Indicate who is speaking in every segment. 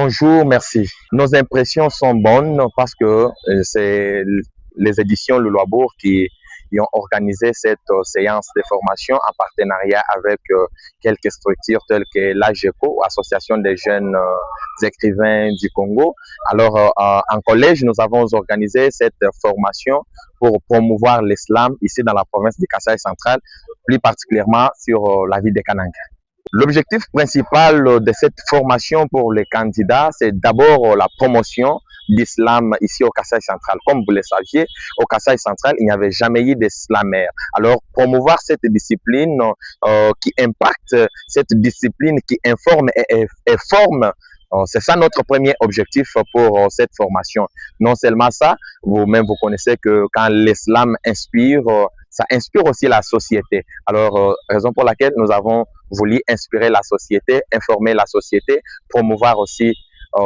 Speaker 1: Bonjour, merci. Nos impressions sont bonnes parce que c'est les éditions Le Loisbourg qui ont organisé cette séance de formation en partenariat avec quelques structures telles que l'AGECO, Association des jeunes écrivains du Congo. Alors, en collège, nous avons organisé cette formation pour promouvoir l'islam ici dans la province du Kasaï central, plus particulièrement sur la ville de Kananga. L'objectif principal de cette formation pour les candidats, c'est d'abord la promotion d'islam ici au Kasaï central. Comme vous le saviez, au Kasaï central, il n'y avait jamais eu d'islamère. Alors, promouvoir cette discipline qui impacte, cette discipline qui informe et forme, c'est ça notre premier objectif pour cette formation. Non seulement ça, vous-même vous connaissez que quand l'islam inspire, ça inspire aussi la société. Alors, raison pour laquelle nous avons voulu inspirer la société, informer la société, promouvoir aussi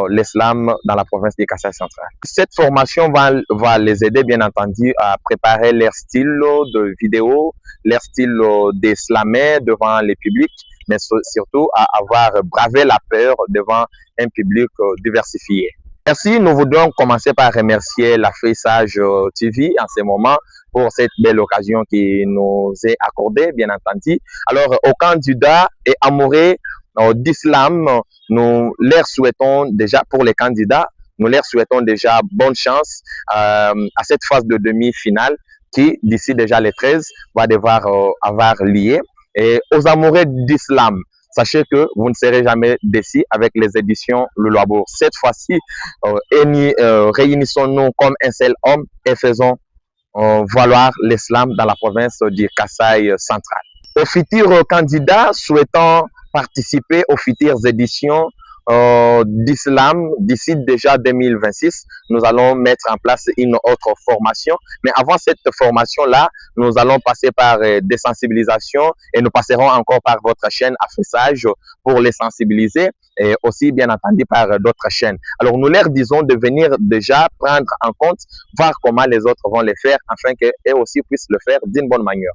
Speaker 1: l'islam dans la province du Kasaï central. Cette formation va les aider, bien entendu, à préparer leur style de vidéo, leur style d'islamé devant les publics, mais surtout à avoir bravé la peur devant un public diversifié. Merci, nous voudrions commencer par remercier l'Afriçage TV en ce moment pour cette belle occasion qui nous est accordée, bien entendu. Alors, aux candidats et amoureux d'islam, nous leur souhaitons déjà, pour les candidats, nous leur souhaitons déjà bonne chance à cette phase de demi-finale qui, d'ici déjà les 13, va devoir avoir lieu. Et aux amoureux d'islam, sachez que vous ne serez jamais déçus avec les éditions Le Loisbourg. Cette fois-ci, réunissons-nous comme un seul homme et faisons valoir l'islam dans la province du Kasaï central. Aux futurs candidats souhaitant participer aux futures éditions d'islam d'ici déjà 2026, nous allons mettre en place une autre formation. Mais avant cette formation-là, nous allons passer par des sensibilisations et nous passerons encore par votre chaîne Afriçage pour les sensibiliser et aussi bien entendu par d'autres chaînes. Alors nous leur disons de venir déjà prendre en compte, voir comment les autres vont le faire afin qu'eux aussi puissent le faire d'une bonne manière.